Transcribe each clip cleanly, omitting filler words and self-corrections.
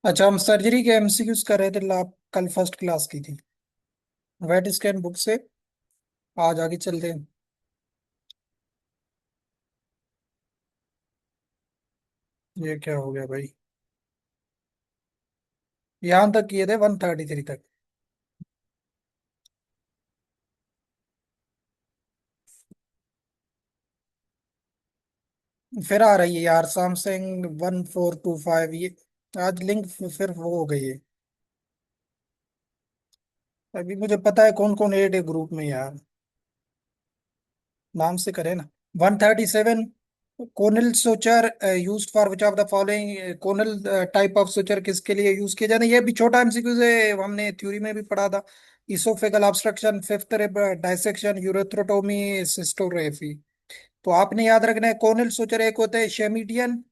अच्छा, हम सर्जरी के एमसीक्यूज कर रहे थे। आप कल फर्स्ट क्लास की थी वेट स्कैन बुक से। आज आगे चलते हैं। ये क्या हो गया भाई? यहाँ तक किए थे 133 तक। फिर आ रही है यार सैमसंग 1425 ये। आज लिंक फिर वो हो गई है। अभी मुझे पता है कौन कौन एड है ग्रुप में यार। नाम से करे ना। 137। Connell suture used for which of the following. Connell type of suture किसके लिए यूज किया जाता है? ये भी छोटा एमसीक्यू है, हमने थ्योरी में भी पढ़ा था। Oesophageal obstruction, fifth rib dissection, urethrotomy, cystography. तो आपने याद रखना है कोनल सुचर एक होता है शेमिडियन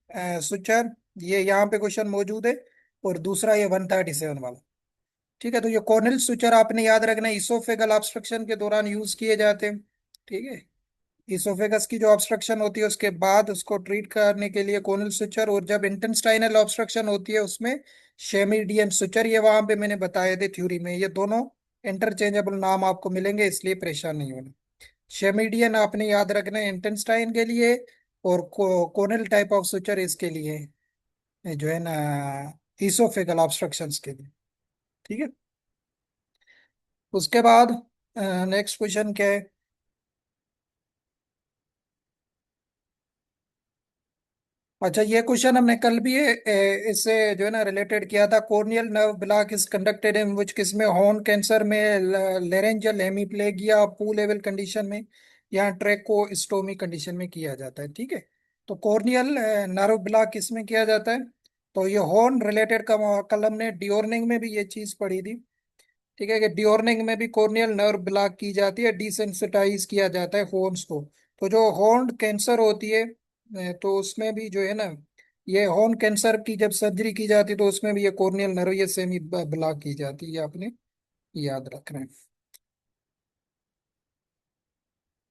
सुचर। ये यहाँ पे क्वेश्चन मौजूद है। और दूसरा ये 137 वाला। ठीक है, तो ये कोनल सुचर आपने याद रखना है, इसोफेगल ऑब्स्ट्रक्शन के दौरान यूज किए जाते हैं। ठीक है। इसोफेगस की जो ऑब्स्ट्रक्शन होती है उसके बाद उसको ट्रीट करने के लिए कोनल सुचर, और जब इंटेस्टाइनल ऑब्स्ट्रक्शन होती है उसमें शेमिडियन सुचर। ये वहां पे मैंने बताए थे थ्योरी में। ये दोनों इंटरचेंजेबल नाम आपको मिलेंगे, इसलिए परेशान नहीं होना। शेमिडियन आपने याद रखना है इंटेस्टाइन के लिए। और कोनल टाइप ऑफ सुचर इसके लिए जो है ना, इसोफेगल ऑब्स्ट्रक्शंस के लिए। ठीक है। उसके बाद नेक्स्ट क्वेश्चन क्या है? अच्छा, ये क्वेश्चन हमने कल भी इससे जो है ना रिलेटेड किया था। Corneal nerve block is conducted in which, किसमें? हॉर्न कैंसर में, लेरेंजियल हेमीप्लेगिया, पू लेवल कंडीशन में, या ट्रेकोस्टोमी कंडीशन में किया जाता है। ठीक है। तो कॉर्नियल नर्व ब्लॉक किस में किया जाता है? तो ये हॉर्न रिलेटेड का कल हमने डिओर्निंग में भी ये चीज पढ़ी थी। ठीक है, कि डिओर्निंग में भी कॉर्नियल नर्व ब्लॉक की जाती है, डिसेंसिटाइज किया जाता है हॉर्न्स को। तो जो हॉर्न कैंसर होती है तो उसमें भी जो है ना, ये हॉर्न कैंसर की जब सर्जरी की जाती है तो उसमें भी ये कॉर्नियल नर्व ये सेमी ब्लॉक की जाती है। ये आपने याद रखना है।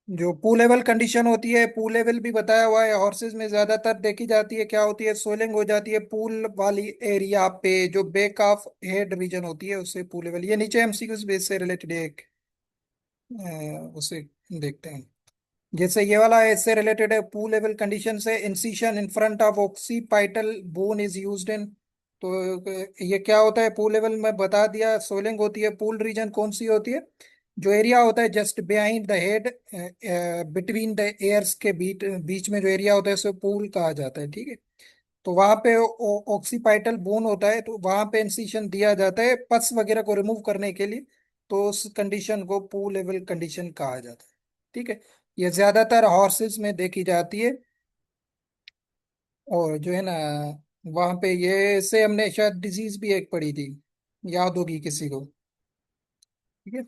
जो पू लेवल कंडीशन होती है, पू लेवल भी बताया हुआ है, हॉर्सेस में ज्यादातर देखी जाती है। क्या होती है? सोलिंग हो जाती है पूल वाली एरिया पे, जो बेक ऑफ हेड रीजन होती है उससे पू लेवल। ये नीचे एमसीक्यूज बेस से रिलेटेड एक उसे देखते हैं। जैसे ये वाला है, इससे रिलेटेड है। पू लेवल कंडीशन से incision in front of occipital bone is used in. तो ये क्या होता है? पू लेवल में बता दिया, सोलिंग होती है। पूल रीजन कौन सी होती है? जो एरिया होता है just behind the head, between the ears के बीच बीच में जो एरिया होता है उसे पूल कहा जाता है। ठीक है। तो वहां पे ऑक्सीपाइटल बोन होता है, तो वहां पे इंसिशन दिया जाता है पस वगैरह को रिमूव करने के लिए। तो उस कंडीशन को पू लेवल कंडीशन कहा जाता है। ठीक है। ये ज्यादातर हॉर्सेस में देखी जाती है। और जो है ना, वहां पे ये से हमने शायद डिजीज भी एक पढ़ी थी, याद होगी किसी को। ठीक है।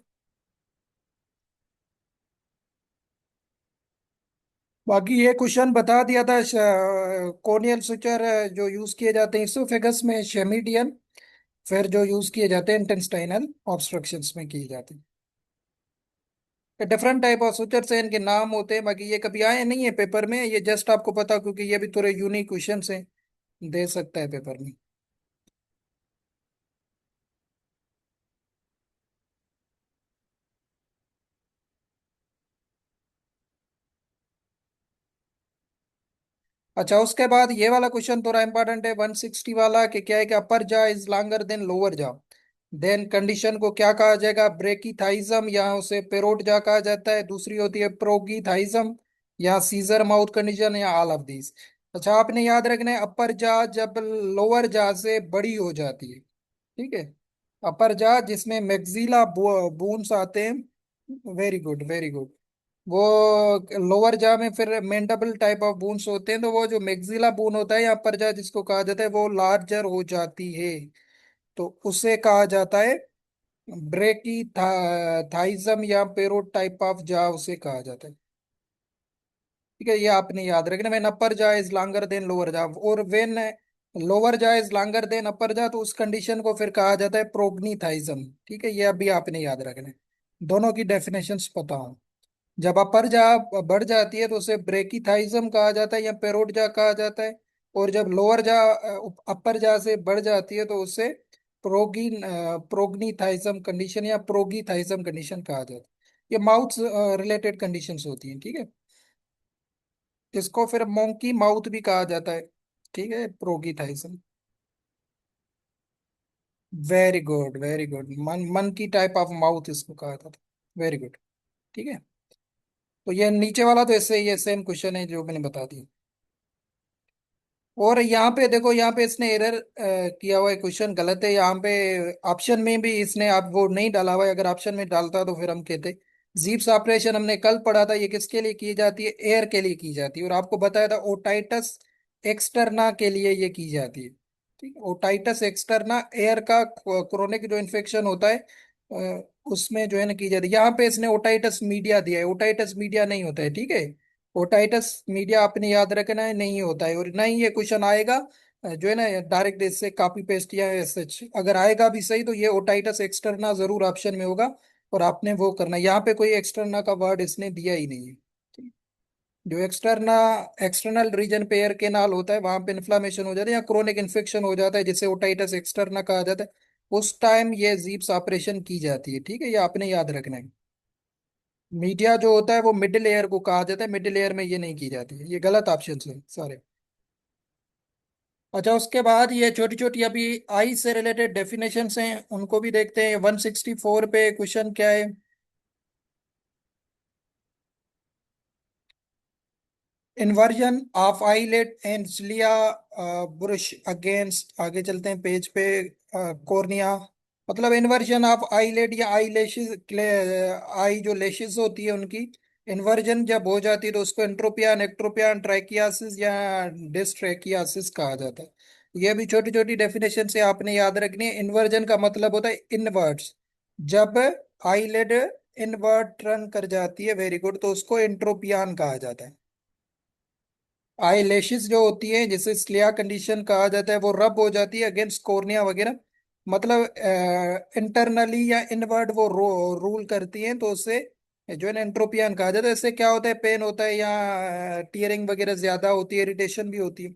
बाकी ये क्वेश्चन बता दिया था। कोनियल सुचर जो यूज किए जाते हैं इसोफेगस में शेमिडियन, फिर जो यूज किए जाते हैं इंटेस्टाइनल ऑब्स्ट्रक्शंस में किए जाते हैं। डिफरेंट टाइप ऑफ सुचर से इनके नाम होते हैं। बाकी ये कभी आए नहीं है पेपर में, ये जस्ट आपको पता क्योंकि ये भी थोड़े यूनिक क्वेश्चन है, दे सकता है पेपर में। अच्छा, उसके बाद ये वाला क्वेश्चन थोड़ा इंपॉर्टेंट है, 160 वाला, कि क्या है कि अपर जा इज लॉन्गर देन लोअर जा, देन कंडीशन को क्या कहा जाएगा? ब्रेकीथाइज्म, या उसे पेरोट जा कहा जाता है। दूसरी होती है प्रोगीथाइज्म, या सीजर माउथ कंडीशन, या ऑल ऑफ दीज। अच्छा, आपने याद रखना है अपर जा जब लोअर जा से बड़ी हो जाती है। ठीक है। अपर जा जिसमें मैक्सिला बोन्स आते हैं। Very good, very good. वो लोअर जा में फिर मेंडबल टाइप ऑफ बोन्स होते हैं, तो वो जो मैक्सिला बोन होता है या अपर जा जिसको कहा जाता है वो लार्जर हो जाती है। तो उसे कहा जाता है ब्रेकी थाइजम, या पेरोट टाइप ऑफ जा उसे कहा जाता है। ठीक है, ये आपने याद रखना। व्हेन अपर जा इज लॉन्गर देन लोअर जा, और व्हेन लोअर जा इज लॉन्गर देन अपर जा, तो उस कंडीशन को फिर कहा जाता है प्रोगनीथाइज्म। ठीक है, ये अभी आपने याद रखना है। दोनों की डेफिनेशंस पता हो। जब अपर जा बढ़ जाती है तो उसे ब्रेकीथाइज्म कहा जाता है या पेरोट जा कहा जाता है। और जब लोअर जा अपर जा से बढ़ जाती है तो उससे प्रोग्नीथाइज्म कंडीशन या प्रोगीथाइज्म कंडीशन कहा जाता है। ये माउथ रिलेटेड कंडीशंस होती हैं, ठीक है। इसको फिर मोंकी माउथ भी कहा जाता है, ठीक है, प्रोगीथाइज्म। वेरी गुड, वेरी गुड, मन की टाइप ऑफ माउथ इसको कहा जाता है। वेरी गुड, ठीक है। तो ये नीचे वाला तो ऐसे ये सेम क्वेश्चन है जो मैंने बता दिया। और यहाँ पे देखो, यहाँ पे इसने एरर किया हुआ है, क्वेश्चन गलत है यहाँ पे। ऑप्शन में भी इसने आप वो नहीं डाला हुआ है, अगर ऑप्शन में डालता तो फिर हम कहते। जीप्स ऑपरेशन हमने कल पढ़ा था, ये किसके लिए की जाती है? एयर के लिए की जाती है। और आपको बताया था ओटाइटस एक्सटर्ना के लिए ये की जाती है, ठीक है। ओटाइटस एक्सटर्ना एयर का क्रोनिक जो इन्फेक्शन होता है उसमें जो है ना की जाती है। यहाँ पे इसने ओटाइटस मीडिया दिया है, ओटाइटस मीडिया नहीं होता है, ठीक है। ओटाइटस मीडिया आपने याद रखना है, नहीं होता है। और ना ही ये क्वेश्चन आएगा जो है ना डायरेक्ट इससे कॉपी पेस्ट या सच, अगर आएगा भी सही तो ये ओटाइटस एक्सटर्ना जरूर ऑप्शन में होगा। और आपने वो करना है। यहाँ पे कोई एक्सटर्ना का वर्ड इसने दिया ही नहीं है, ठीक है। जो एक्सटर्ना एक्सटर्नल रीजन पे एयर केनाल होता है वहां पे इन्फ्लामेशन हो जाता है या क्रोनिक इन्फेक्शन हो जाता है जिसे ओटाइटस एक्सटर्ना कहा जाता है, उस टाइम ये जीप्स ऑपरेशन की जाती है, ठीक है। ये आपने याद रखना है। मीडिया जो होता है वो मिडिल लेयर को कहा जाता है, मिडिल लेयर में ये नहीं की जाती है। ये गलत ऑप्शन है सारे। अच्छा, उसके बाद ये छोटी छोटी अभी आई से रिलेटेड डेफिनेशंस हैं, उनको भी देखते हैं। 164 पे क्वेश्चन क्या है? Inversion of eyelet and cilia brush against, आगे चलते हैं पेज पे, कॉर्निया। मतलब इन्वर्जन ऑफ आईलेट या आई लेशिस, आई जो लेशिस होती है उनकी इन्वर्जन जब हो जाती है तो उसको एंट्रोपियन एक्ट्रोपियन ट्रैकियासिस या डिस्ट्रैकियासिस कहा जाता है। ये भी छोटी छोटी डेफिनेशन से आपने याद रखनी है। इन्वर्जन का मतलब होता है इनवर्ड्स, जब आईलेट इनवर्ट टर्न कर जाती है, वेरी गुड, तो उसको एंट्रोपियन कहा जाता है। आई लैशेस जो होती है जिसे स्लिया कंडीशन कहा जाता है, वो रब हो जाती है अगेंस्ट कॉर्निया वगैरह। मतलब इंटरनली या इनवर्ड वो रूल करती हैं, तो उससे जो है ना एंट्रोपियन कहा जाता है। इससे क्या होता है? पेन होता है या टीयरिंग वगैरह ज्यादा होती है, इरिटेशन भी होती है।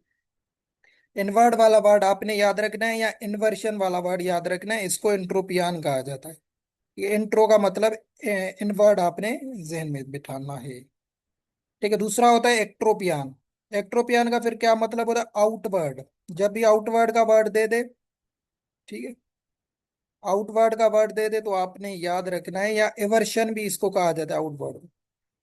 इनवर्ड वाला वर्ड आपने याद रखना है या इन्वर्शन वाला वर्ड याद रखना है, इसको एंट्रोपियन कहा जाता है। ये इंट्रो का मतलब इनवर्ड आपने जहन में बिठाना है, ठीक है। दूसरा होता है एक्ट्रोपियन। एक्ट्रोपियन का फिर क्या मतलब होता है? आउटवर्ड। जब भी आउटवर्ड का वर्ड दे दे, ठीक है, आउटवर्ड का वर्ड दे दे तो आपने याद रखना है, या एवर्शन भी इसको कहा जाता है आउटवर्ड।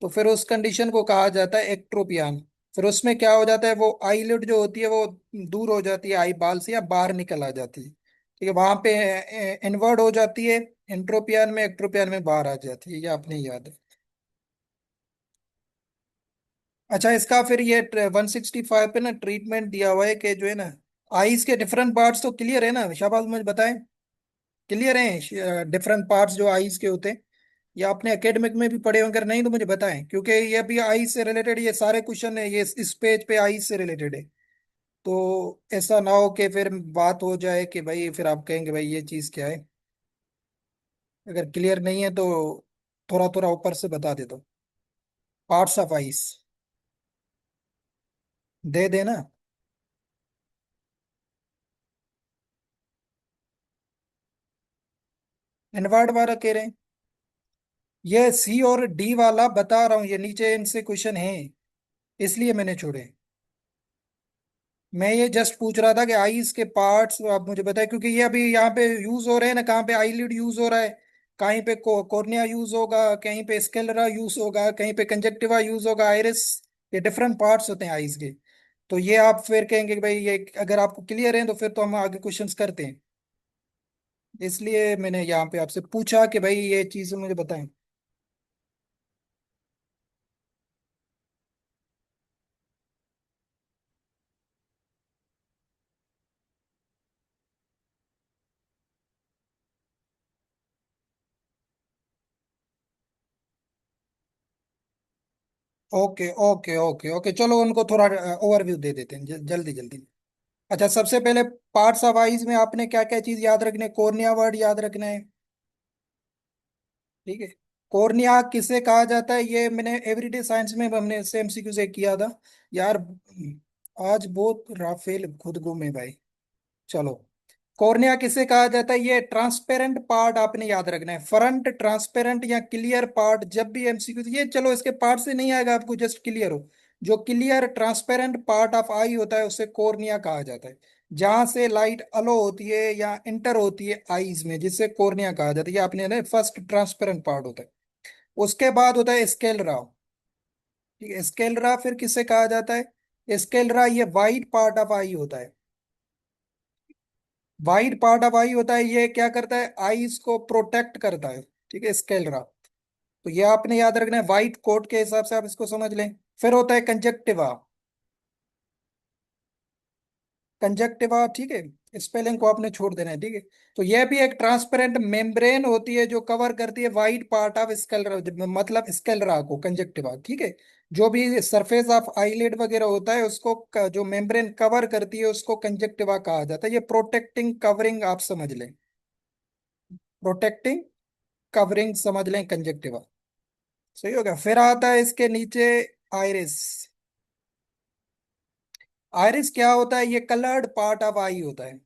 तो फिर उस कंडीशन को कहा जाता है एक्ट्रोपियन। फिर उसमें क्या हो जाता है? वो आईलिड जो होती है वो दूर हो जाती है आई बाल से, या बाहर निकल आ जाती है, ठीक है। वहां पे इनवर्ड हो जाती है एंट्रोपियन में, एक्ट्रोपियन में बाहर आ जाती है, ये आपने याद है। अच्छा, इसका फिर ये 165 पे ना ट्रीटमेंट दिया हुआ है कि जो है ना आईज के डिफरेंट पार्ट्स, तो क्लियर है ना शाबाश, मुझे बताएं। क्लियर है डिफरेंट पार्ट्स जो आईज के होते हैं? ये आपने एकेडमिक में भी पढ़े होंगे, अगर नहीं तो मुझे बताएं, क्योंकि ये भी आईज से रिलेटेड ये सारे क्वेश्चन है, ये इस पेज पे आईज से रिलेटेड है। तो ऐसा ना हो कि फिर बात हो जाए कि भाई फिर आप कहेंगे भाई ये चीज़ क्या है। अगर क्लियर नहीं है तो थोड़ा थोड़ा ऊपर से बता दे दो। पार्ट्स ऑफ आईज दे देना। इनवर्ड वाला कह रहे हैं? ये सी और डी वाला बता रहा हूँ, ये नीचे इनसे क्वेश्चन है, इसलिए मैंने छोड़े। मैं ये जस्ट पूछ रहा था कि आईज के पार्ट्स आप मुझे बताएं, क्योंकि ये अभी यहाँ पे यूज हो रहे हैं ना, कहाँ पे आईलिड यूज हो रहा है, कहीं पे कॉर्निया यूज होगा, कहीं पे स्क्लेरा यूज होगा, कहीं पे कंजक्टिवा यूज होगा, आइरिस। ये डिफरेंट पार्ट्स होते हैं आईज के। तो ये आप फिर कहेंगे कि भाई ये अगर आपको क्लियर है तो फिर तो हम आगे क्वेश्चंस करते हैं। इसलिए मैंने यहाँ पे आपसे पूछा कि भाई ये चीज़ मुझे बताएं। ओके ओके ओके ओके, चलो उनको थोड़ा ओवरव्यू दे देते हैं जल्दी जल्दी। अच्छा, सबसे पहले पार्ट्स ऑफ आईज में आपने क्या क्या चीज याद रखने? कॉर्निया वर्ड याद रखना है, ठीक है। कॉर्निया किसे कहा जाता है? ये मैंने एवरीडे साइंस में हमने सेम सीक्यू से किया था यार। आज बहुत राफेल खुद गुमे भाई। चलो, कॉर्निया किसे कहा जाता है? ये ट्रांसपेरेंट पार्ट आपने याद रखना है, फ्रंट ट्रांसपेरेंट या क्लियर पार्ट। जब भी एमसीक्यू, ये चलो इसके पार्ट से नहीं आएगा आपको, जस्ट क्लियर हो। जो क्लियर ट्रांसपेरेंट पार्ट ऑफ आई होता है उसे कॉर्निया कहा जाता है। जहां से लाइट अलो होती है या इंटर होती है आईज में, जिससे कॉर्निया कहा जाता है। ये आपने ना फर्स्ट ट्रांसपेरेंट पार्ट होता है। उसके बाद होता है स्केलरा। ठीक है, स्केलरा फिर किसे कहा जाता है? स्केलरा ये वाइट पार्ट ऑफ आई होता है। वाइट पार्ट ऑफ आई होता है, ये क्या करता है? आईज को प्रोटेक्ट करता है। ठीक है, स्केलरा। तो ये आपने याद रखना है, वाइट कोट के हिसाब से आप इसको समझ लें। फिर होता है कंजक्टिवा। कंजक्टिवा, ठीक है, स्पेलिंग को आपने छोड़ देना है, ठीक है। तो यह भी एक ट्रांसपेरेंट मेम्ब्रेन होती है जो कवर करती है वाइट पार्ट ऑफ स्कलरा, मतलब स्कलरा को, कंजक्टिवा, ठीक है। जो भी सरफेस ऑफ आईलिड वगैरह होता है उसको जो मेम्ब्रेन कवर करती है उसको कंजक्टिवा कहा जाता है। ये प्रोटेक्टिंग कवरिंग आप समझ लें, प्रोटेक्टिंग कवरिंग समझ लें कंजक्टिवा। सही हो गया। फिर आता है इसके नीचे आइरिस। आइरिस क्या होता है? ये कलर्ड पार्ट ऑफ आई होता है।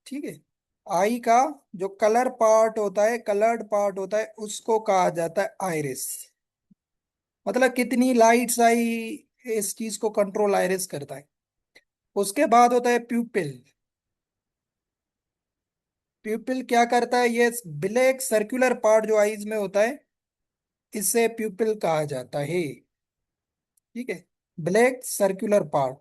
ठीक है, आई का जो कलर पार्ट होता है, कलर्ड पार्ट होता है, उसको कहा जाता है आइरिस। मतलब कितनी लाइट्स आई, इस चीज को कंट्रोल आइरिस करता है। उसके बाद होता है प्यूपिल। प्यूपिल क्या करता है? ये ब्लैक सर्कुलर पार्ट जो आईज में होता है, इसे प्यूपिल कहा जाता है। ठीक है, ब्लैक सर्कुलर पार्ट।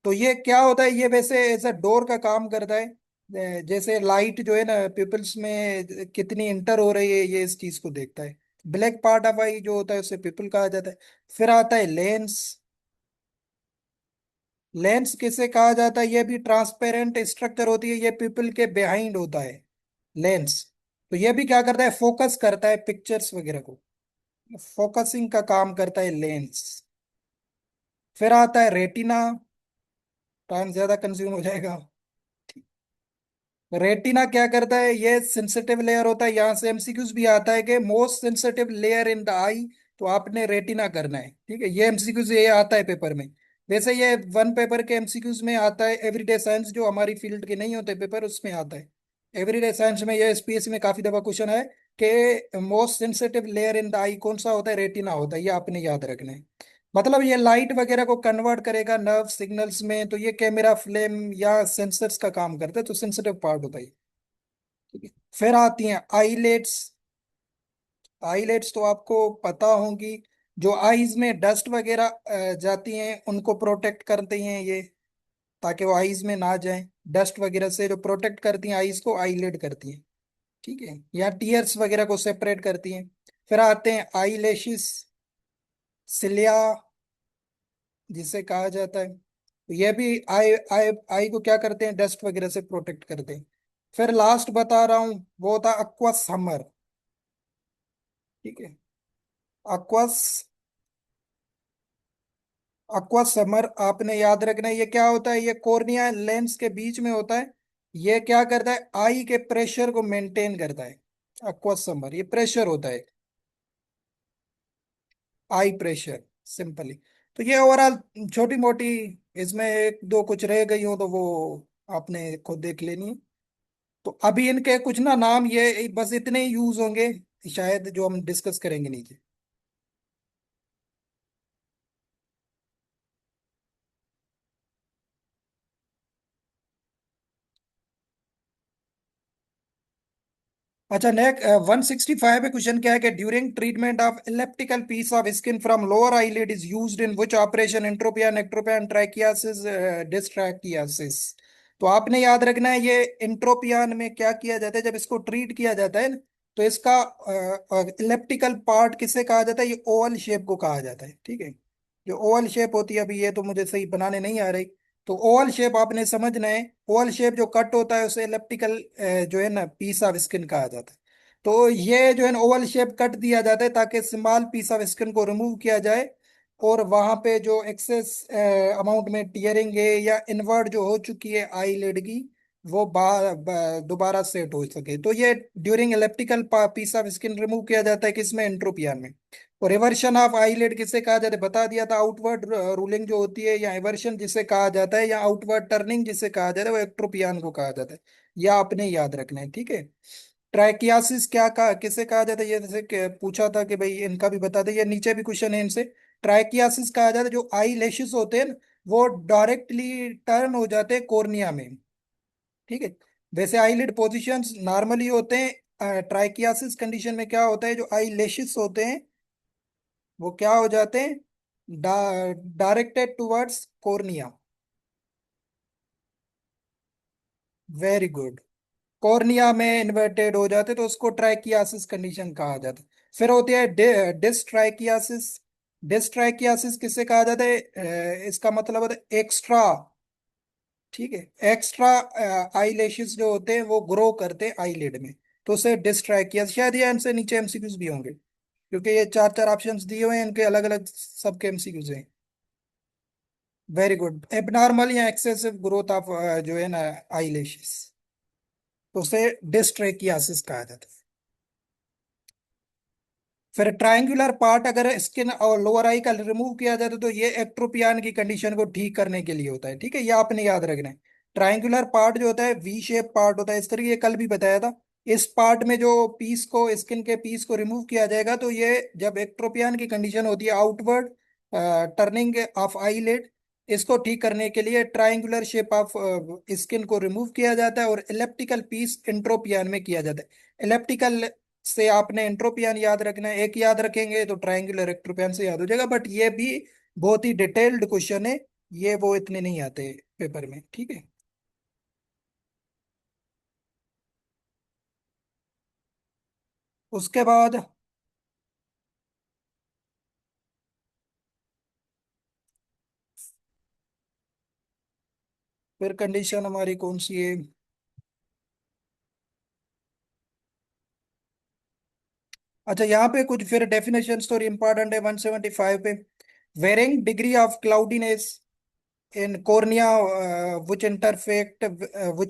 तो ये क्या होता है? ये वैसे ऐसा डोर का काम करता है। जैसे लाइट जो है ना पिपल्स में कितनी इंटर हो रही है, ये इस चीज को देखता है। ब्लैक पार्ट ऑफ आई जो होता है उसे पिपल कहा जाता है। फिर आता है लेंस। लेंस किसे कहा जाता है? ये भी ट्रांसपेरेंट स्ट्रक्चर होती है, ये पिपल के बिहाइंड होता है लेंस। तो ये भी क्या करता है? फोकस करता है पिक्चर्स वगैरह को, फोकसिंग का काम करता है लेंस। फिर आता है रेटिना। टाइम ज्यादा कंज्यूम हो जाएगा। रेटिना क्या करता है? ये सेंसिटिव लेयर होता है। यहाँ से एमसीक्यूज भी आता है कि most sensitive layer in the eye. तो आपने रेटिना करना है, ठीक है। ये एमसीक्यूज ये आता है पेपर में। वैसे ये वन पेपर के एमसीक्यूज में आता है, एवरीडे साइंस जो हमारी फील्ड के नहीं होते पेपर उसमें आता है। एवरीडे साइंस में, ये एसपीएससी में काफी दफा क्वेश्चन है कि most sensitive layer in the eye कौन सा होता है? रेटिना होता है। ये आपने याद रखना है। मतलब ये लाइट वगैरह को कन्वर्ट करेगा नर्व सिग्नल्स में, तो ये कैमरा फ्लेम या सेंसर्स का काम करता है, तो सेंसिटिव पार्ट होता है। ठीक है। फिर आती हैं आईलेट्स। आईलेट्स तो आपको पता होंगी, जो आईज में डस्ट वगैरह जाती हैं उनको प्रोटेक्ट करती हैं ये, ताकि वो आईज में ना जाए। डस्ट वगैरह से जो प्रोटेक्ट करती हैं आईज को, आईलेट करती हैं। ठीक है, या टीयर्स वगैरह को सेपरेट करती हैं। फिर आते हैं आई लैशेस, सिलिया जिसे कहा जाता है। तो ये भी आई आई आई को क्या करते हैं? डस्ट वगैरह से प्रोटेक्ट करते हैं। फिर लास्ट बता रहा हूँ, वो होता है अक्वस हमर। ठीक है, अक्वस, अक्वा समर आपने याद रखना है। ये क्या होता है? ये कॉर्निया लेंस के बीच में होता है। ये क्या करता है? आई के प्रेशर को मेंटेन करता है। अक्वा समर ये प्रेशर होता है, आई प्रेशर, सिंपली। तो ये ओवरऑल छोटी मोटी, इसमें एक दो कुछ रह गई हो तो वो आपने खुद देख लेनी है। तो अभी इनके कुछ ना नाम, ये बस इतने ही यूज होंगे शायद, जो हम डिस्कस करेंगे नीचे। अच्छा, नेक्स्ट 165 में क्वेश्चन क्या है कि during treatment of elliptical piece of skin from lower eyelid is used in which operation? Entropion, ectropion, trichiasis, distichiasis. तो आपने याद रखना है, ये इंट्रोपियन में क्या किया जाता है जब इसको ट्रीट किया जाता है ना, तो इसका इलेप्टिकल पार्ट किसे कहा जाता है? ये ओवल शेप को कहा जाता है। ठीक है, जो ओवल शेप होती है, अभी ये तो मुझे सही बनाने नहीं आ रही। तो ओवल शेप आपने समझना है। ओवल शेप जो कट होता है उसे इलेप्टिकल जो है ना पीस ऑफ स्किन कहा जाता है। तो ये जो है ना ओवल शेप कट दिया जाता है ताकि स्मॉल पीस ऑफ स्किन को रिमूव किया जाए, और वहां पे जो एक्सेस अमाउंट में टीयरिंग है या इनवर्ट जो हो चुकी है आईलिड की, वो दोबारा सेट हो सके। तो ये during elliptical piece of skin remove किया जाता है, किसमें? एंट्रोपियन में। और एवर्शन ऑफ आईलिड किसे कहा जाता है, बता दिया था। आउटवर्ड रूलिंग जो होती है, या एवर्शन जिसे कहा जाता है, या आउटवर्ड टर्निंग जिसे कहा जाता है, वो एक्ट्रोपियन को कहा जाता है। या आपने याद रखना है, ठीक है। ट्राइकियासिस क्या कहा, किसे कहा जाता है, ये जैसे पूछा था कि भाई इनका भी बता दे, ये नीचे भी क्वेश्चन है इनसे। ट्राइकियासिस कहा जाता है जो आई लैशेस होते हैं ना, वो डायरेक्टली टर्न हो जाते हैं कॉर्निया में, ठीक है। वैसे आईलिड पोजिशंस नॉर्मली होते हैं, ट्राइकियासिस कंडीशन में क्या होता है, जो आई लैशेस होते हैं वो क्या हो जाते हैं, directed towards cornea. Very good. Cornea में इन्वर्टेड हो जाते तो उसको ट्राइकियासिस कंडीशन कहा जाता है। फिर होती है डिस्ट्राइकियासिस। डिस्ट्राइकियासिस किसे कहा जाता है, इसका मतलब होता है एक्स्ट्रा, ठीक है, एक्स्ट्रा आईलैशेस जो होते हैं वो ग्रो करते हैं आईलिड में, तो उसे डिस्ट्राइकियासिस। शायद ये इनसे नीचे एमसीक्यूज भी होंगे, क्योंकि ये चार चार ऑप्शंस दिए हुए हैं, इनके अलग अलग सबके एमसीक्यूज हैं। Very good. एबनॉर्मल या एक्सेसिव ग्रोथ ऑफ जो है ना आईलैशेस, तो उसे डिस्ट्रेकियासिस कहा जाता है। फिर ट्रायंगुलर पार्ट अगर स्किन और लोअर आई का रिमूव किया जाए तो ये एक्ट्रोपियन की कंडीशन को ठीक करने के लिए होता है, ठीक है, ये आपने याद रखना है। ट्रायंगुलर पार्ट जो होता है वी शेप पार्ट होता है, इस तरीके कल भी बताया था। इस पार्ट में जो पीस को, स्किन के पीस को रिमूव किया जाएगा तो ये जब एक्ट्रोपियन की कंडीशन होती है, आउटवर्ड टर्निंग ऑफ आईलिड, इसको ठीक करने के लिए ट्रायंगुलर शेप ऑफ स्किन को रिमूव किया जाता है, और इलेप्टिकल पीस इंट्रोपियन में किया जाता है। इलेप्टिकल से आपने एंट्रोपियन याद रखना है, एक याद रखेंगे तो ट्रायंगुलर एक्ट्रोपियन से याद हो जाएगा, बट ये भी बहुत ही डिटेल्ड क्वेश्चन है, ये वो इतने नहीं आते पेपर में, ठीक है। उसके बाद फिर कंडीशन हमारी कौन सी है। अच्छा, यहाँ पे कुछ फिर डेफिनेशन तो इंपॉर्टेंट है 175 पे। Varying degree of cloudiness in cornea which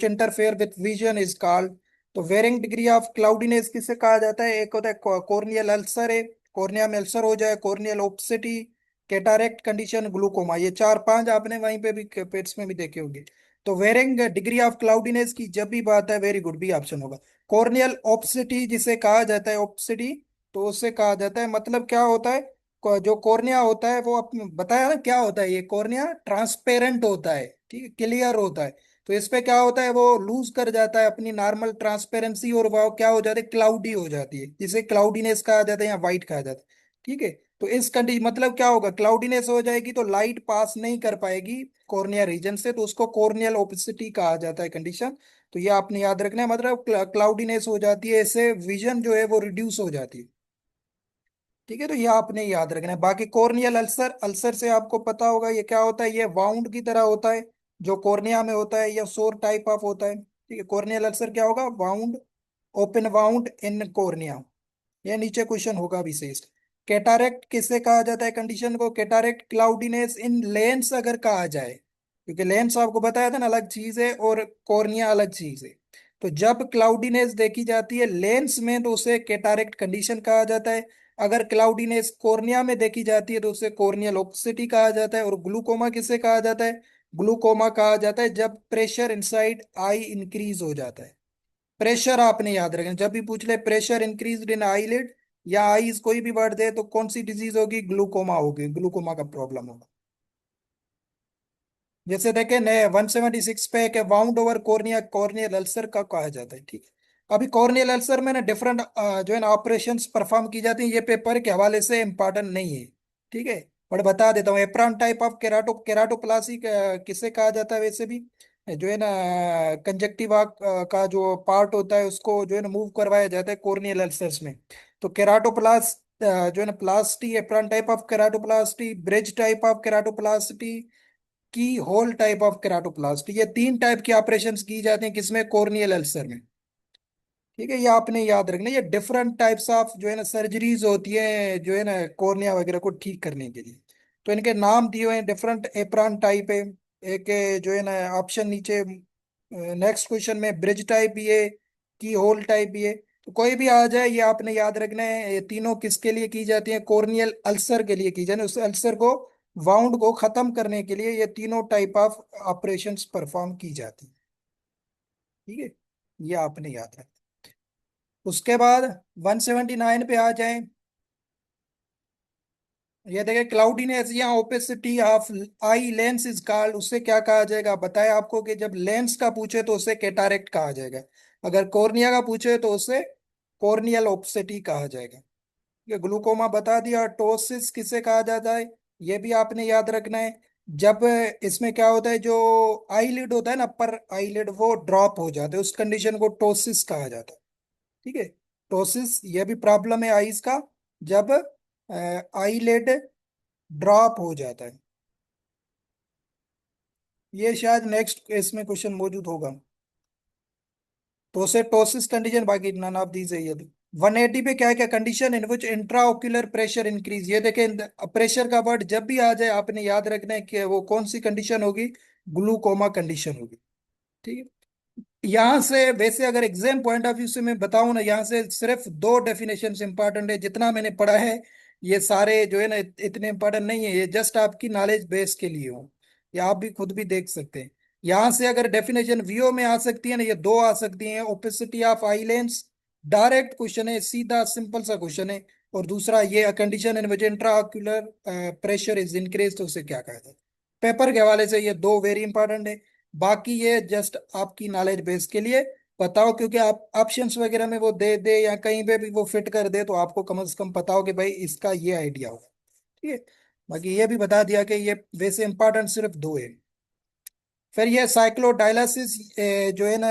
interfere with vision is called। तो वेरिंग डिग्री ऑफ क्लाउडीनेस किसे कहा जाता है, एक होता है कॉर्नियल अल्सर है, कॉर्निया में अल्सर हो जाए, corneal opacity, cataract condition, glaucoma, ये चार पांच आपने वहीं पे भी पेट्स में भी देखे होंगे। तो वेरिंग डिग्री ऑफ क्लाउडीनेस की जब भी बात है, वेरी गुड, बी ऑप्शन होगा। कॉर्नियल ओप्सिटी जिसे कहा जाता है, ओप्सिटी, तो उससे कहा जाता है, मतलब क्या होता है, जो कॉर्निया होता है वो बताया ना क्या होता है, ये कॉर्निया ट्रांसपेरेंट होता है, ठीक है, क्लियर होता है। तो इस पे क्या होता है, वो लूज कर जाता है अपनी नॉर्मल ट्रांसपेरेंसी, और वो क्या हो जाता है, क्लाउडी हो जाती है, जिसे क्लाउडीनेस कहा जाता है या वाइट कहा जाता है, ठीक है। तो इस कंडीशन मतलब क्या होगा, क्लाउडीनेस हो जाएगी तो लाइट पास नहीं कर पाएगी कॉर्निया रीजन से, तो उसको कॉर्नियल ओपेसिटी कहा जाता है कंडीशन। तो ये आपने याद रखना है, मतलब क्लाउडीनेस हो जाती है, इससे विजन जो है वो रिड्यूस हो जाती है, ठीक है। तो ये आपने याद रखना है। बाकी कॉर्नियल अल्सर, अल्सर से आपको पता होगा ये क्या होता है, ये वाउंड की तरह होता है जो कॉर्निया में होता है, या सोर टाइप ऑफ होता है, ठीक है। कॉर्नियल अल्सर क्या होगा, वाउंड, ओपन वाउंड इन कॉर्निया। ये नीचे क्वेश्चन होगा विशेष। कैटारेक्ट किससे कहा जाता है कंडीशन को, कैटारेक्ट क्लाउडीनेस इन लेंस अगर कहा जाए, क्योंकि लेंस आपको बताया था ना अलग चीज है और कॉर्निया अलग चीज है। तो जब क्लाउडीनेस देखी जाती है लेंस में तो उसे कैटारेक्ट कंडीशन कहा जाता है। अगर क्लाउडीनेस कॉर्निया में देखी जाती है तो उसे कॉर्नियल ओपेसिटी कहा जाता है। और ग्लूकोमा किसे कहा जाता है, ग्लूकोमा कहा जाता है जब प्रेशर इनसाइड आई इंक्रीज हो जाता है। प्रेशर आपने याद रखना, जब भी पूछ ले प्रेशर इंक्रीज इन आईलिड या आईज कोई भी वर्ड दे तो कौन सी डिजीज होगी, ग्लूकोमा होगी, ग्लूकोमा का प्रॉब्लम होगा। जैसे देखे नए 176 पे के wound over cornea, corneal ulcer का कहा जाता है, ठीक है। अभी कॉर्नियल अल्सर में ना डिफरेंट जो है ना ऑपरेशंस परफॉर्म की जाती हैं, ये पेपर के हवाले से इंपॉर्टेंट नहीं है, ठीक है। बट बता देता हूँ, एप्रॉन टाइप ऑफ केराटोप्लासी किसे कहा जाता है वैसे भी, जो है ना कंजक्टिवा का जो पार्ट होता है उसको जो है ना मूव करवाया जाता है कॉर्नियल अल्सर्स में। तो केराटोप्लास जो है ना प्लास्टी, apron type of keratoplasty, bridge type of keratoplasty, keyhole type of keratoplasty, ये तीन टाइप की ऑपरेशंस की जाती हैं किसमें, कॉर्नियल अल्सर में, ठीक है। ये आपने याद रखना, ये डिफरेंट टाइप्स ऑफ जो है ना सर्जरीज होती है जो है ना कॉर्निया वगैरह को ठीक करने के लिए। तो इनके नाम दिए हुए हैं, डिफरेंट एप्रॉन टाइप है, एक जो है ना ऑप्शन नीचे नेक्स्ट क्वेश्चन में ब्रिज टाइप भी है, की होल टाइप भी है। तो कोई भी आ जाए, ये आपने याद रखना है, ये तीनों किसके लिए की जाती है? कॉर्नियल अल्सर के लिए की जाती है। उस अल्सर को, वाउंड को खत्म करने के लिए ये तीनों टाइप ऑफ ऑपरेशंस परफॉर्म की जाती है। ठीक है, ये आपने याद रखना। उसके बाद 179 पे आ जाए। ये देखें, क्लाउडीनेस या opacity of eye lens is called, उससे क्या कहा जाएगा? बताया आपको कि जब लेंस का पूछे तो उसे कैटारेक्ट कहा जाएगा, अगर कॉर्निया का पूछे तो उसे कॉर्नियल ओपेसिटी कहा जाएगा। ये ग्लूकोमा बता दिया। टोसिस किसे कहा जाता है? ये भी आपने याद रखना है। जब इसमें क्या होता है, जो आईलिड होता है ना, अपर आईलिड, वो ड्रॉप हो जाता है, उस कंडीशन को टोसिस कहा जाता है। ठीक है, टोसिस ये भी प्रॉब्लम है आईज का, जब आईलिड ड्रॉप हो जाता है। ये शायद नेक्स्ट इसमें क्वेश्चन मौजूद होगा। तो उसे टोसिस कंडीशन, बाकी नन ऑफ दीज है ये भी। 180 पे क्या क्या condition in which intraocular pressure increase, ये देखें, प्रेशर का वर्ड जब भी आ जाए आपने याद रखना है कि वो कौन सी कंडीशन होगी? ग्लूकोमा कंडीशन होगी। ठीक है। यहाँ से वैसे अगर एग्जाम पॉइंट ऑफ व्यू से मैं बताऊं ना, यहाँ से सिर्फ दो डेफिनेशन इंपॉर्टेंट है, जितना मैंने पढ़ा है ये सारे जो है ना इतने इंपॉर्टेंट नहीं है, ये जस्ट आपकी नॉलेज बेस के लिए हो, ये आप भी खुद भी देख सकते हैं। यहाँ से अगर डेफिनेशन वीओ में आ सकती है ना, ये दो आ सकती हैं, opacity of eye lens, direct question है, सीधा सिंपल सा क्वेश्चन है। और दूसरा ये condition in which intraocular pressure is increase, तो उसे क्या कहा जाए? पेपर के हवाले से ये दो वेरी इंपॉर्टेंट है। बाकी ये जस्ट आपकी नॉलेज बेस के लिए बताओ, क्योंकि आप ऑप्शंस वगैरह में वो दे दे या कहीं पे भी वो फिट कर दे, तो आपको कम से कम पता हो कि भाई इसका ये आइडिया होगा। ठीक है, बाकी ये भी बता दिया कि ये वैसे इंपॉर्टेंट सिर्फ दो है। फिर ये साइक्लोडायलिसिस जो है ना,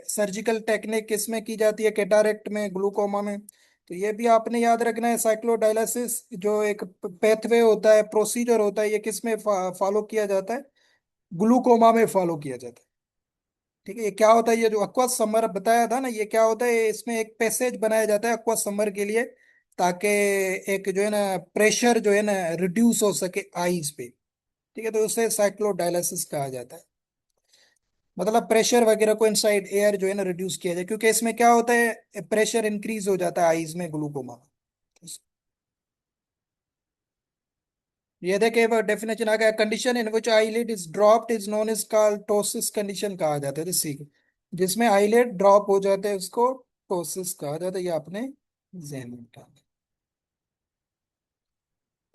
सर्जिकल टेक्निक किसमें की जाती है? कैटारेक्ट में, ग्लूकोमा में। तो ये भी आपने याद रखना है, साइक्लोडायलिसिस जो एक पेथवे होता है, प्रोसीजर होता है, ये किस में फॉलो किया जाता है? ग्लूकोमा में फॉलो किया जाता है। ठीक है, ये क्या होता है? ये जो अक्वस समर बताया था ना, ये क्या होता है, इसमें एक पैसेज बनाया जाता है अक्वस समर के लिए, ताकि एक जो है ना प्रेशर जो है ना रिड्यूस हो सके आईज पे। ठीक है, तो उसे साइक्लोडायलिसिस कहा जाता है। मतलब प्रेशर वगैरह को इनसाइड एयर जो है ना रिड्यूस किया जाए, क्योंकि इसमें क्या होता है, प्रेशर इंक्रीज हो जाता है आईज में ग्लूकोमा में। ये देखिए, वो डेफिनेशन आ गया, condition in which eyelid is dropped is known is called ptosis condition कहा जाता है। जिस जिसमें आईलिड ड्रॉप हो जाते हैं उसको टोसिस कहा जाता है, ये आपने ध्यान में रखना।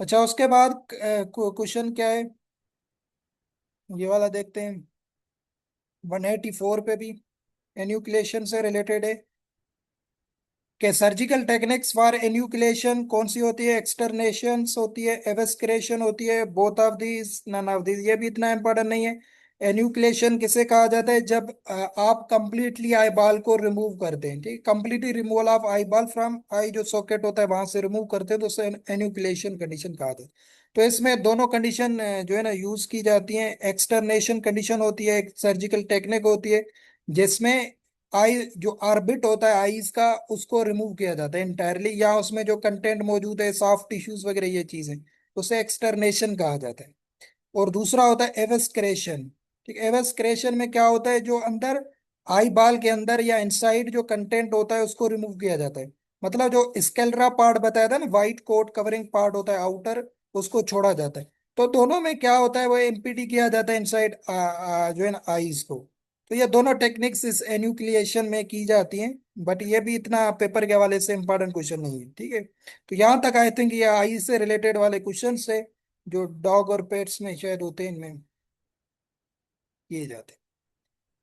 अच्छा, उसके बाद क्वेश्चन क्या है, ये वाला देखते हैं। 184 पे भी एन्यूक्लिएशन से रिलेटेड है कि सर्जिकल टेक्निक्स फॉर एन्यूक्लिएशन कौन सी होती है? एक्सटर्नेशन होती है, एवेस्क्रेशन होती है, both of these, none of these. ये भी इतना इंपॉर्टेंट नहीं है। एन्यूक्लिएशन किसे कहा जाता है? जब आप कंप्लीटली आई बॉल को रिमूव करते हैं। ठीक, completely removal of eye ball from I, जो सॉकेट होता है वहां से रिमूव करते हैं, तो उसे एन्यूक्लिएशन कंडीशन कहा जाता है। तो इसमें दोनों कंडीशन जो है ना यूज की जाती हैं। एक्सटर्नेशन कंडीशन होती है, एक सर्जिकल टेक्निक होती है जिसमें आई जो ऑर्बिट होता है आईज का, उसको रिमूव किया जाता है इंटायरली, या उसमें जो कंटेंट मौजूद है, सॉफ्ट टिश्यूज वगैरह ये चीजें, उसे एक्सटर्नेशन कहा जाता है। और दूसरा होता है एवेस्क्रेशन। ठीक, एवेस्क्रेशन में क्या होता है, जो अंदर आई बाल के अंदर या इनसाइड जो कंटेंट होता है उसको रिमूव किया जाता है। मतलब जो स्केलरा पार्ट बताया था ना, व्हाइट कोट कवरिंग पार्ट होता है आउटर, उसको छोड़ा जाता है। तो दोनों में क्या होता है, वो एमपीटी किया जाता है इनसाइड जो है ना आईज को। तो ये दोनों टेक्निक्स इस एन्यूक्लिएशन में की जाती हैं। बट ये भी इतना पेपर के हवाले से इंपॉर्टेंट क्वेश्चन नहीं है। ठीक है, तो यहाँ तक आई थिंक ये आई से रिलेटेड वाले क्वेश्चन से, जो डॉग और पेट्स में शायद होते हैं, इनमें किए जाते हैं।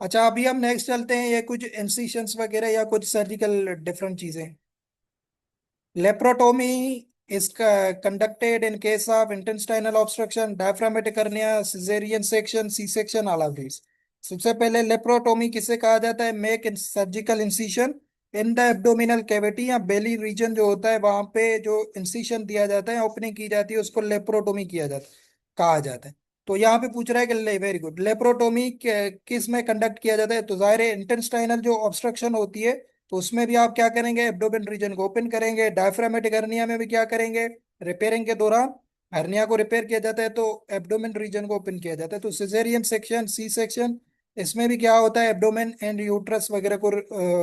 अच्छा, अभी हम नेक्स्ट चलते हैं, ये कुछ इंसिशंस वगैरह या कुछ सर्जिकल डिफरेंट चीजें। Laparotomy is conducted in case of intestinal obstruction, diaphragmatic hernia, cesarean section, C section, all of these. सबसे पहले लेप्रोटोमी किसे कहा जाता है? Make surgical incision in the abdominal cavity, या बेली रीजन जो होता है वहां पे जो इंसिशन दिया जाता है, ओपनिंग की जाती है, उसको लेप्रोटोमी किया जाता है, कहा जाता है। तो यहाँ पे पूछ रहा है कि वेरी गुड, लेप्रोटोमी किस में कंडक्ट किया जाता है? तो जाहिर है इंटेस्टाइनल जो ऑब्स्ट्रक्शन होती है, तो उसमें भी आप क्या करेंगे? एब्डोमेन रीजन को ओपन करेंगे। डायफ्रामेटिक हर्निया में भी क्या करेंगे? रिपेयरिंग के दौरान हर्निया को रिपेयर किया जाता है, तो एब्डोमेन रीजन को ओपन किया जाता है। तो सिजेरियन सेक्शन, सी सेक्शन, इसमें भी क्या होता है, एब्डोमेन एंड यूट्रस वगैरह को,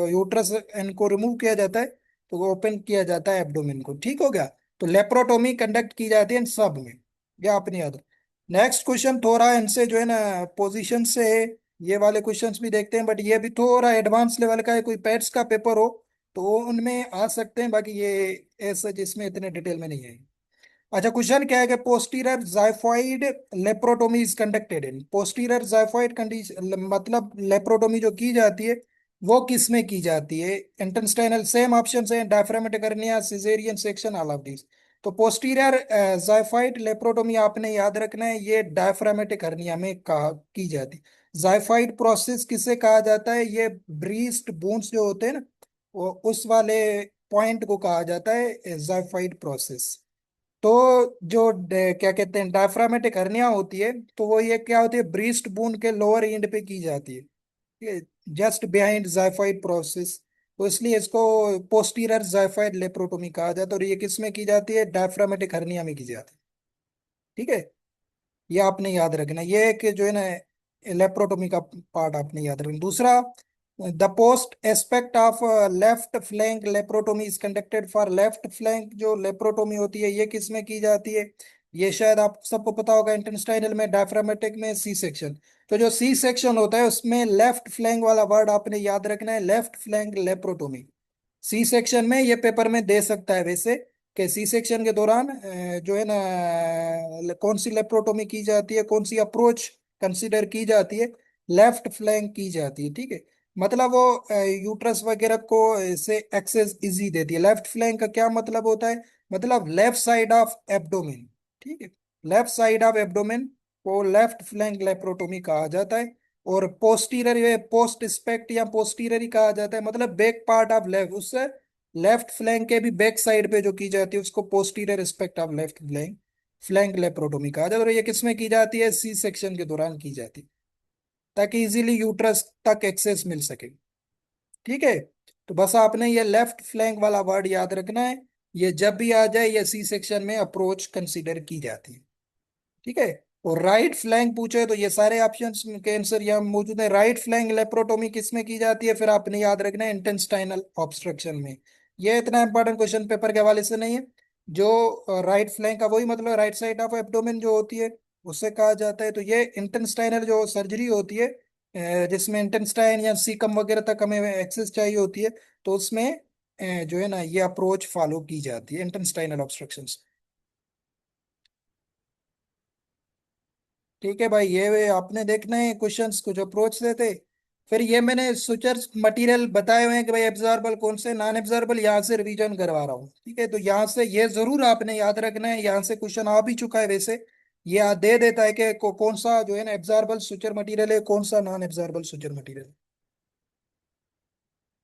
यूट्रस एंड को रिमूव किया जाता है, तो वो ओपन किया जाता है एब्डोमेन को। ठीक हो गया। तो लेप्रोटोमी कंडक्ट की जाती है इन सब में, या अपनी याद। नेक्स्ट क्वेश्चन थोड़ा इनसे जो है ना पोजीशन से है, ये वाले क्वेश्चंस भी देखते हैं, बट ये भी थोड़ा एडवांस लेवल का है, कोई पेट्स का पेपर हो तो वो उनमें आ सकते हैं, बाकी ये ऐसा जिसमें इतने डिटेल में नहीं है। अच्छा, क्वेश्चन क्या है कि posterior xiphoid laparotomy is conducted in, posterior xiphoid condition मतलब लेप्रोटोमी जो की जाती है वो किस में की जाती है। इंटेस्टाइनल, सेम ऑप्शन है, diaphragmatic hernia, caesarean section, all of this. तो पोस्टीरियर जाइफाइड लेप्रोटोमी आपने याद रखना है, ये डायफ्रामेटिक हर्निया में कहा की जाती है। जाइफाइड प्रोसेस किसे कहा जाता है, ये ब्रीस्ट बोन्स जो होते हैं ना, वो उस वाले पॉइंट को कहा जाता है जाइफाइड प्रोसेस। तो जो क्या कहते हैं डायफ्रामेटिक हर्निया होती है, तो वो ये क्या होती है, ब्रीस्ट बोन के लोअर एंड पे की जाती है, ये जस्ट बिहाइंड जाइफाइड प्रोसेस। तो इसलिए इसको पोस्टीरियर जाइफाइड लेप्रोटोमी कहा जाता है, और ये किस में की जाती है, डायफ्रामेटिक हर्निया में की जाती है। ठीक है, ये आपने याद रखना, ये है कि जो है ना लेप्रोटोमी का पार्ट आपने याद रखना। दूसरा, the post aspect of left flank laparotomy is conducted for, left flank जो लेप्रोटोमी होती है ये किस में की जाती है, ये शायद आप सबको पता होगा, इंटेस्टाइनल में, डायफ्रामेटिक में, सी सेक्शन। तो जो सी सेक्शन होता है उसमें लेफ्ट फ्लैंक वाला वर्ड आपने याद रखना है, left flank laparotomy. C section में ये पेपर में दे सकता है वैसे, कि सी सेक्शन के दौरान जो है ना कौन सी लेप्रोटोमी की जाती है, कौन सी अप्रोच कंसिडर की जाती है, लेफ्ट फ्लैंक की जाती है। ठीक है, मतलब वो यूट्रस वगैरह को से एक्सेस इजी देती है। लेफ्ट फ्लैंक का क्या मतलब होता है, मतलब लेफ्ट साइड ऑफ एब्डोमेन। ठीक है, लेफ्ट साइड ऑफ एब्डोमेन को लेफ्ट फ्लैंक लेप्रोटोमी कहा जाता है। और पोस्टीरियर, पोस्ट स्पेक्ट या पोस्टीरियर ही कहा जाता है, मतलब बैक पार्ट ऑफ लेफ्ट, उससे लेफ्ट फ्लैंक के भी बैक साइड पे जो की जाती है उसको posterior aspect of left flank, flank laparotomy कहा जाता है। और ये किसमें की जाती है, सी सेक्शन के दौरान की जाती है, ताकि इजीली यूट्रस तक एक्सेस मिल सके। ठीक है, तो बस आपने ये लेफ्ट फ्लैंक वाला वर्ड याद रखना है, ये जब भी आ जाए ये सी सेक्शन में अप्रोच कंसीडर की जाती है। ठीक है, और राइट फ्लैंक पूछे तो ये सारे ऑप्शंस के आंसर यहाँ मौजूद है। राइट फ्लैंक लेप्रोटोमी किस में की जाती है, फिर आपने याद रखना है इंटेस्टाइनल ऑब्स्ट्रक्शन में। ये इतना इंपॉर्टेंट क्वेश्चन पेपर के हवाले से नहीं है। जो राइट फ्लैंक का वही मतलब राइट साइड ऑफ एब्डोमेन जो होती है उससे कहा जाता है। तो ये इंटेस्टाइनल जो सर्जरी होती है, जिसमें इंटेस्टाइन या सीकम वगैरह तक हमें एक्सेस चाहिए होती है, तो उसमें जो है ना ये अप्रोच फॉलो की जाती है इंटेस्टाइनल ऑब्स्ट्रक्शन। ठीक है भाई, ये आपने देखना है क्वेश्चंस कुछ अप्रोच देते। फिर ये मैंने सुचर मटेरियल बताए हुए हैं कि भाई एब्जॉर्बल कौन से, नॉन एब्जॉर्बल, यहाँ से रिवीजन करवा रहा हूँ। ठीक है, तो यहाँ से ये जरूर आपने याद रखना है, यहाँ से क्वेश्चन आ भी चुका है वैसे। ये दे देता है कि कौन सा जो है ना एब्जॉर्बल सुचर मटेरियल है, कौन सा नॉन एब्जॉर्बल सुचर मटेरियल।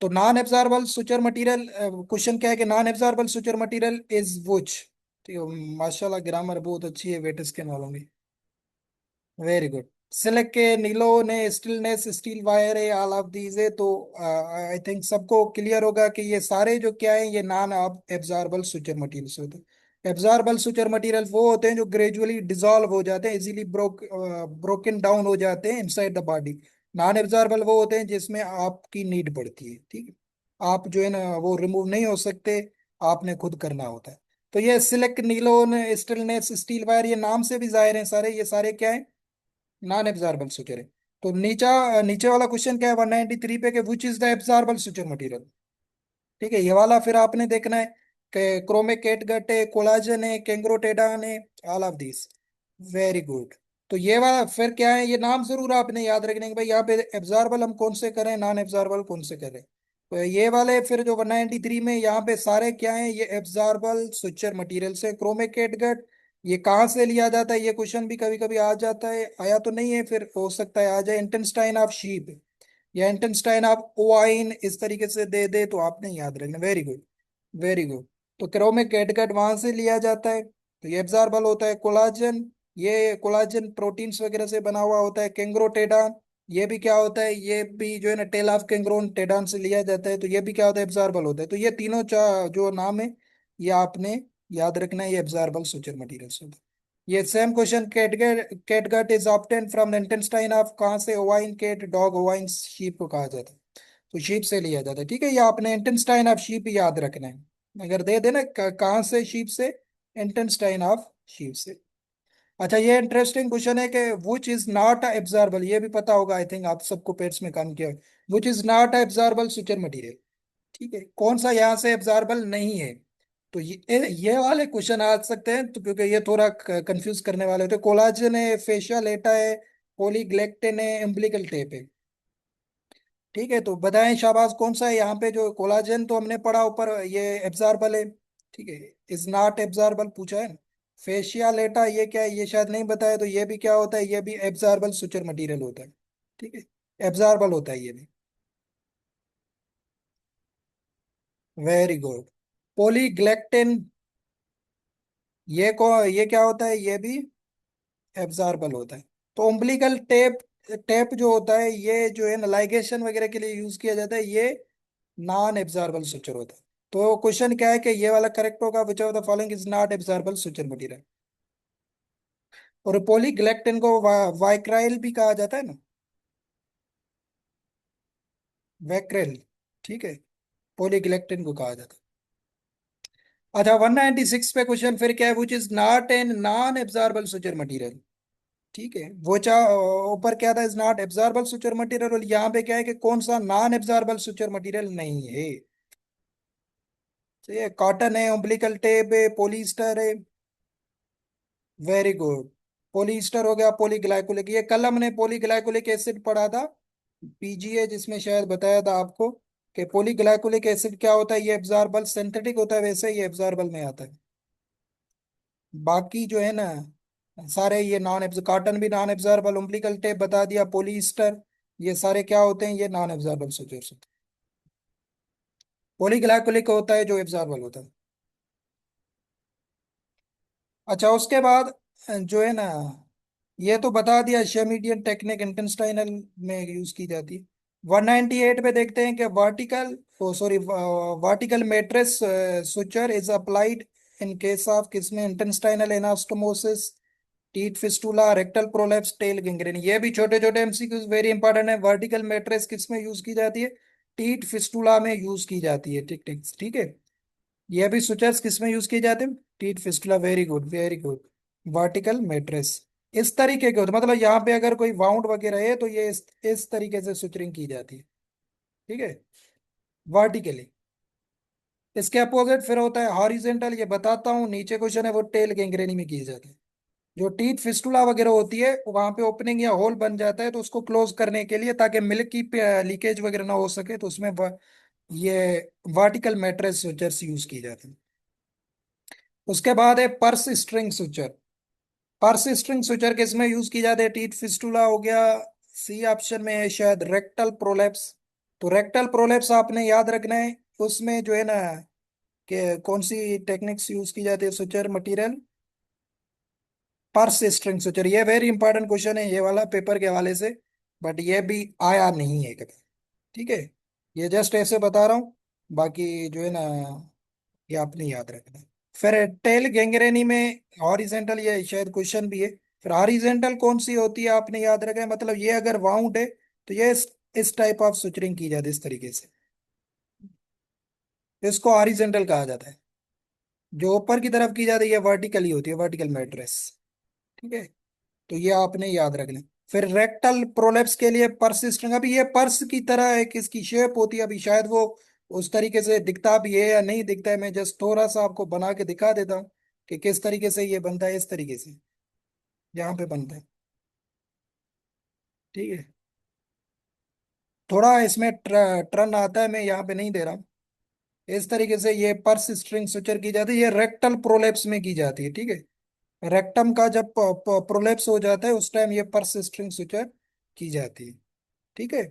तो non absorbable suture material, question क्या है कि non absorbable suture material is which. ठीक है, माशाल्लाह ग्रामर बहुत अच्छी है वेट स्कैन वालों में। Very good. सिलिक के नीलो ने स्टिलनेस स्टील वायर है, ऑल ऑफ दीज है। तो आई थिंक सबको क्लियर होगा कि ये सारे जो क्या है ये नॉन एब्जॉर्बल सुचर मटेरियल्स होते हैं। एब्जॉर्बल सुचर मटेरियल वो होते हैं जो ग्रेजुअली डिसॉल्व हो जाते हैं, इजीली ब्रोकन डाउन हो जाते हैं inside the body. Non absorbable वो होते हैं जिसमें आपकी नीड पड़ती है। ठीक है, आप जो है ना वो रिमूव नहीं हो सकते, आपने खुद करना होता है। तो ये सिलिक नीलोन स्टिलनेस स्टील वायर, ये नाम से भी जाहिर है सारे, ये सारे क्या है, नॉन एब्जॉर्बल सुचर है। तो नीचे वाला क्वेश्चन क्या है 193 पे, कि which is the absorbable suture material. ठीक है, ये वाला फिर आपने देखना है कि क्रोमिक कैटगट है, कोलाजन है, कैंग्रोटेडान है, all of this. Very good. तो ये वाला फिर क्या है, ये नाम जरूर आपने याद रखने के भाई, यहाँ पे एब्जॉर्बल हम कौन से करें, नॉन एब्जॉर्बल कौन से करें। तो ये वाले फिर जो 193 में यहाँ पे सारे क्या है, ये एब्जॉर्बल सुचर मटेरियल से। क्रोमिक कैटगट ये कहाँ से लिया जाता है, ये क्वेश्चन भी कभी कभी आ जाता है, आया तो नहीं है, फिर हो सकता है आ जाए। इंटेस्टाइन ऑफ शीप या इंटेस्टाइन ऑफ ओवाइन इस तरीके से दे दे तो आपने याद रखना। Very good, very good. तो क्रोमिक कैटगट वहां से लिया जाता है, तो ये एब्जॉर्बल होता है। कोलाजन, ये कोलाजन प्रोटीन्स वगैरह से बना हुआ होता है। कैंग्रोटेडान, ये भी क्या होता है, ये भी जो है ना टेल ऑफ कैंग्रोन टेडान से लिया जाता है, तो ये भी क्या होता है, एब्जॉर्बल होता है। तो ये तीनों जो नाम है ये आपने याद रखना है, ये एब्जॉर्बल सुचर मटेरियल्स होता है। ये same question, catgut is obtain from the intestine of, कहाँ से? Ovine cat, dog, ovine sheep को कहा जाता है। तो शीप से लिया जाता है, ठीक है। ये आपने इंटेस्टाइन ऑफ शीप याद रखना है। अगर दे देना कहाँ से शीप से, इंटेस्टाइन ऑफ शीप से। अच्छा, ये इंटरेस्टिंग क्वेश्चन है कि विच इज नॉट एब्जॉर्बल, ये भी पता होगा आई थिंक, आप सबको पेट्स में काम किया। Which is not absorbable suture material, ठीक है, कौन सा यहाँ से एब्जॉर्बल नहीं है? तो ये वाले क्वेश्चन आ सकते हैं, तो क्योंकि ये थोड़ा कंफ्यूज करने वाले होते हैं। कोलाजन है, फेशियल लेटा है, पॉलीग्लेक्टिन है, एम्बिलिकल टेप है। ठीक है, तो बताएं शाबाश, कौन सा है यहाँ पे? जो कोलाजन तो हमने पढ़ा ऊपर, ये एब्जॉर्बल है, ठीक है, इज नॉट एब्जॉर्बल पूछा है। फेशिया लेटा ये क्या है, ये शायद नहीं बताया, तो ये भी क्या होता है? ये भी एब्जॉर्बल सुचर मटेरियल होता है, ठीक है, एब्जॉर्बल होता है ये भी। Very good. पॉलीग्लेक्टिन, ये क्या होता है? ये भी एब्जॉर्बल होता है। तो उम्बिलिकल टेप, टेप जो होता है ये जो है ना, लाइगेशन वगैरह के लिए यूज किया जाता है, ये नॉन एब्जॉर्बल सुचर होता है। तो क्वेश्चन क्या है कि ये वाला करेक्ट होगा, विच of the following is not absorbable suture material. और पॉलीग्लेक्टिन को वाइक्राइल भी कहा जाता है ना, वैक्रेल, ठीक है, पॉलीग्लेक्टिन को कहा जाता है। अच्छा, 196 पे क्वेश्चन फिर क्या है? Which is not an non absorbable suture material, ठीक है, वो ऊपर क्या था? Is not absorbable suture material, और यहाँ पे क्या है कि कौन सा नॉन एब्जॉर्बल सुचर मटेरियल नहीं है? तो ये कॉटन है, उम्बिलिकल टेप है, पोलिस्टर है। Very good. पोलिस्टर हो गया, पॉलीग्लाइकोलिक, ये कल हमने पॉलीग्लाइकोलिक एसिड पढ़ा था, पीजीए, जिसमें शायद बताया था आपको कि पॉलीग्लाइकोलिक एसिड क्या होता है। ये एब्जॉर्बल सिंथेटिक होता है, वैसे ये एब्जॉर्बल में आता है। बाकी जो है ना सारे ये नॉन एब्जॉर्ब, कॉटन भी नॉन एब्जॉर्बल, उम्बिलिकल टेप बता दिया, पोलिस्टर, ये सारे क्या होते हैं? ये नॉन एब्जॉर्बल सुचर्स होते हैं। पॉलीग्लाइकोलिक होता है जो एब्जॉर्बल होता है। अच्छा, उसके बाद जो है ना, ये तो बता दिया, शेमिडियन टेक्निक इंटेस्टाइनल में यूज की जाती है। 198 पे देखते हैं कि vertical, oh sorry, vertical mattress suture is applied in case of किसमें? Intestinal anastomosis, teeth fistula, rectal prolapse, tail gangrene. ये भी छोटे छोटे एमसीक्यूज वेरी इंपॉर्टेंट है। वर्टिकल मैट्रिक्स किस में यूज की जाती है? टीथ फिस्टुला में यूज की जाती है, ठीक ठीक ठीक है। ये भी सुचर्स किस में यूज किए जाते हैं? Teeth fistula, very good very good. Vertical matrix इस तरीके के होते, मतलब यहाँ पे अगर कोई वाउंड वगैरह है तो ये इस तरीके से सुचरिंग की जाती है, ठीक है, वर्टिकली। इसके अपोजिट फिर होता है हॉरिजेंटल, ये बताता हूँ, नीचे क्वेश्चन है, वो टेल गैंग्रेनी में की जाती है। जो टीथ फिस्टुला वगैरह होती है वहां पे ओपनिंग या होल बन जाता है, तो उसको क्लोज करने के लिए, ताकि मिल्क की लीकेज वगैरह ना हो सके, तो उसमें ये वर्टिकल मैट्रेस सुचर्स यूज की जाती है। उसके बाद है purse string suture. Purse string suture किसमें यूज की जाती है? टीथ फिस्टुला हो गया, सी ऑप्शन में है शायद रेक्टल प्रोलेप्स। तो रेक्टल प्रोलेप्स आपने याद रखना है। उसमें जो है ना कि कौन सी टेक्निक्स यूज की जाती है? Suture material, purse string suture. ये वेरी इंपॉर्टेंट क्वेश्चन है ये वाला पेपर के हवाले से, बट ये भी आया नहीं है कभी, ठीक है, ये जस्ट ऐसे बता रहा हूँ। बाकी जो है ना, ये आपने याद रखना है। फिर टेल गैंग्रेनी में हॉरिजेंटल, ये शायद क्वेश्चन भी है। फिर हॉरिजेंटल कौन सी होती है आपने याद रखना है, मतलब ये अगर वाउंड है तो ये इस टाइप ऑफ सुचरिंग की जाती है, इस तरीके से, इसको हॉरिजेंटल कहा जाता है। जो ऊपर की तरफ की जाती है ये वर्टिकली होती है, वर्टिकल मैट्रेस, ठीक है। तो ये आपने याद रखना है। फिर रेक्टल प्रोलेप्स के लिए पर्स स्ट्रिंग, अभी ये पर्स की तरह एक इसकी शेप होती है, अभी शायद वो उस तरीके से दिखता भी है या नहीं दिखता है, मैं जस्ट थोड़ा सा आपको बना के दिखा देता हूँ कि किस तरीके से ये बनता है, इस तरीके से यहाँ पे बनता है, ठीक है। थोड़ा इसमें ट्रन आता है, मैं यहाँ पे नहीं दे रहा हूँ। इस तरीके से ये पर्स स्ट्रिंग सुचर की जाती है, ये रेक्टल प्रोलेप्स में की जाती है, ठीक है। रेक्टम का जब प्रोलेप्स हो जाता है उस टाइम ये पर्स स्ट्रिंग सुचर की जाती है, ठीक है।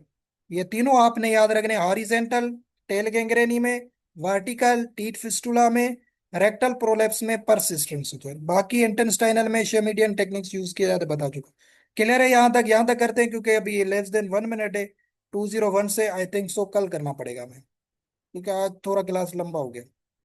ये तीनों आपने याद रखने, हॉरिजेंटल टेल गैंग्रेनी में, वर्टिकल टीथ फिस्टुला में, रेक्टल प्रोलेप्स में पर्स स्ट्रिंग सुचर। बाकी इंटेस्टाइनल में शेमिडियन टेक्निक्स यूज किया जाता है, बता चुका। क्लियर है? यहाँ तक करते हैं, क्योंकि अभी लेस देन 1 मिनट है। 201 से आई थिंक सो कल करना पड़ेगा मैं, क्योंकि आज थोड़ा क्लास लंबा हो गया।